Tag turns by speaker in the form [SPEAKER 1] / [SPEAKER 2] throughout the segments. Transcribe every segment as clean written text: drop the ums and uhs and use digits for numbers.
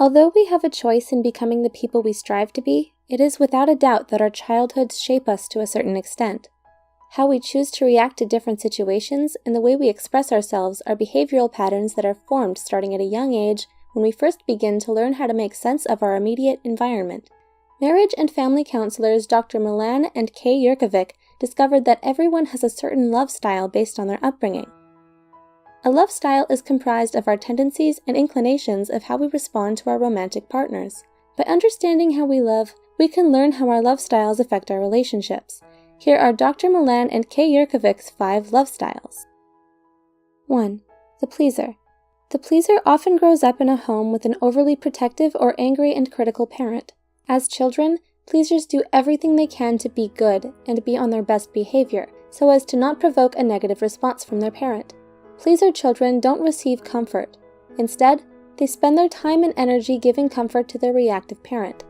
[SPEAKER 1] Although we have a choice in becoming the people we strive to be, it is without a doubt that our childhoods shape us to a certain extent. How we choose to react to different situations and the way we express ourselves are behavioral patterns that are formed starting at a young age when we first begin to learn how to make sense of our immediate environment. Marriage and family counselors Dr. Milan and Kay Yurkovic discovered that everyone has a certain love style based on their upbringing. A love style is comprised of our tendencies and inclinations of how we respond to our romantic partners. By understanding how we love, we can learn how our love styles affect our relationships. Here are Dr. Milan and Kay Yurkovic's 5 love styles. 1. The pleaser. The pleaser often grows up in a home with an overly protective or angry and critical parent. As children, pleasers do everything they can to be good and be on their best behavior, so as to not provoke a negative response from their parent. Pleaser children don't receive comfort. Instead, they spend their time and energy giving comfort to their reactive parent.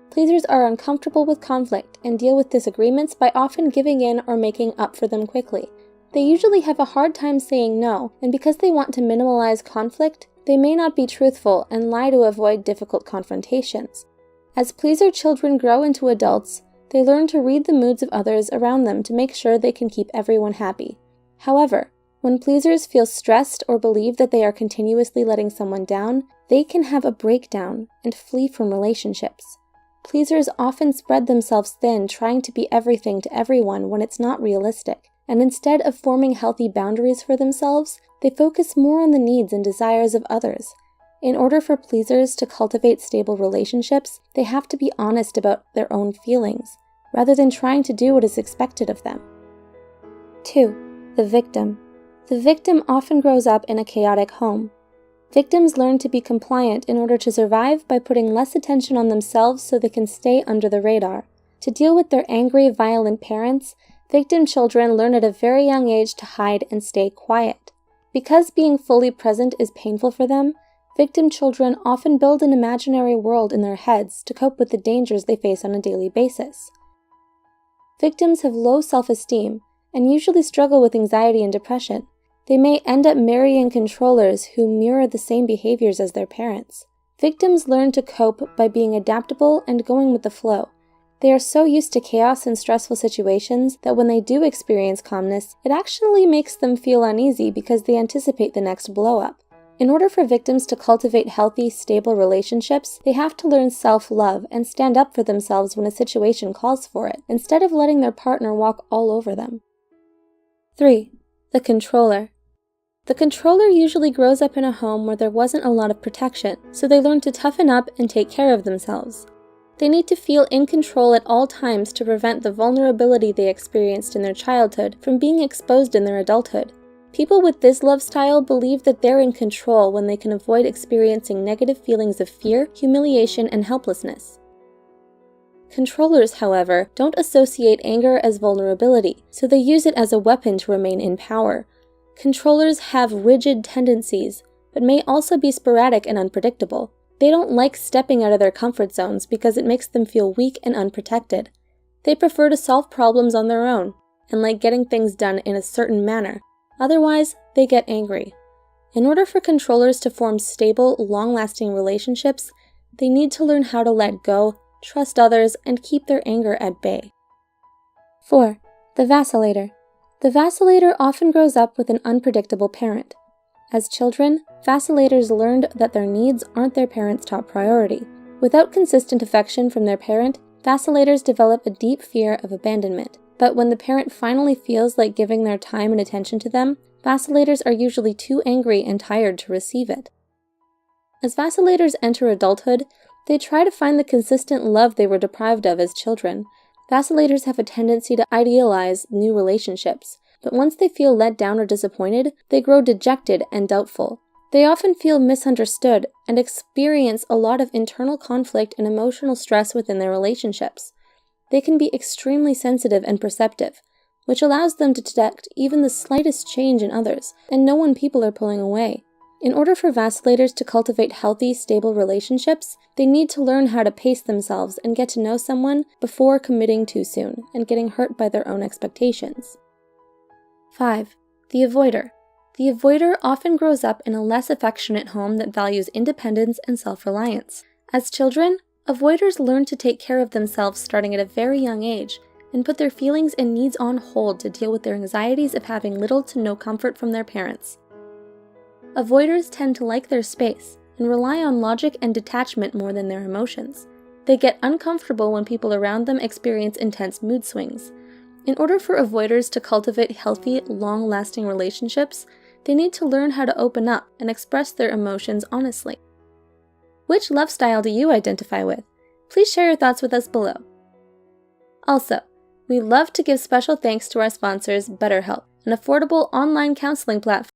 [SPEAKER 1] Pleasers are uncomfortable with conflict and deal with disagreements by often giving in or making up for them quickly. They usually have a hard time saying no, and because they want to minimize conflict, they may not be truthful and lie to avoid difficult confrontations. As pleaser children grow into adults, they learn to read the moods of others around them to make sure they can keep everyone happy. However, when pleasers feel stressed or believe that they are continuously letting someone down, they can have a breakdown and flee from relationships. Pleasers often spread themselves thin trying to be everything to everyone when it's not realistic, and instead of forming healthy boundaries for themselves, they focus more on the needs and desires of others. In order for pleasers to cultivate stable relationships, they have to be honest about their own feelings, rather than trying to do what is expected of them. 2. The victim. The victim often grows up in a chaotic home. Victims learn to be compliant in order to survive by putting less attention on themselves so they can stay under the radar. To deal with their angry, violent parents, victim children learn at a very young age to hide and stay quiet. Because being fully present is painful for them, victim children often build an imaginary world in their heads to cope with the dangers they face on a daily basis. Victims have low self-esteem and usually struggle with anxiety and depression. They may end up marrying controllers who mirror the same behaviors as their parents. Victims learn to cope by being adaptable and going with the flow. They are so used to chaos and stressful situations that when they do experience calmness, it actually makes them feel uneasy because they anticipate the next blow-up. In order for victims to cultivate healthy, stable relationships, they have to learn self-love and stand up for themselves when a situation calls for it, instead of letting their partner walk all over them. 3. The controller. The controller usually grows up in a home where there wasn't a lot of protection, so they learn to toughen up and take care of themselves. They need to feel in control at all times to prevent the vulnerability they experienced in their childhood from being exposed in their adulthood. People with this love style believe that they're in control when they can avoid experiencing negative feelings of fear, humiliation, and helplessness. Controllers, however, don't associate anger as vulnerability, so they use it as a weapon to remain in power. Controllers have rigid tendencies, but may also be sporadic and unpredictable. They don't like stepping out of their comfort zones because it makes them feel weak and unprotected. They prefer to solve problems on their own, and like getting things done in a certain manner. Otherwise, they get angry. In order for controllers to form stable, long-lasting relationships, they need to learn how to let go, trust others, and keep their anger at bay. 4. The vacillator. The vacillator often grows up with an unpredictable parent. As children, vacillators learned that their needs aren't their parents' top priority. Without consistent affection from their parent, vacillators develop a deep fear of abandonment. But when the parent finally feels like giving their time and attention to them, vacillators are usually too angry and tired to receive it. As vacillators enter adulthood, they try to find the consistent love they were deprived of as children. Vacillators have a tendency to idealize new relationships, but once they feel let down or disappointed, they grow dejected and doubtful. They often feel misunderstood and experience a lot of internal conflict and emotional stress within their relationships. They can be extremely sensitive and perceptive, which allows them to detect even the slightest change in others and know when people are pulling away. In order for vacillators to cultivate healthy, stable relationships, they need to learn how to pace themselves and get to know someone before committing too soon and getting hurt by their own expectations. 5. The avoider. The avoider often grows up in a less affectionate home that values independence and self-reliance. As children, avoiders learn to take care of themselves starting at a very young age and put their feelings and needs on hold to deal with their anxieties of having little to no comfort from their parents. Avoiders tend to like their space and rely on logic and detachment more than their emotions. They get uncomfortable when people around them experience intense mood swings. In order for avoiders to cultivate healthy, long-lasting relationships, they need to learn how to open up and express their emotions honestly. Which love style do you identify with? Please share your thoughts with us below. Also, we love to give special thanks to our sponsors, BetterHelp, an affordable online counseling platform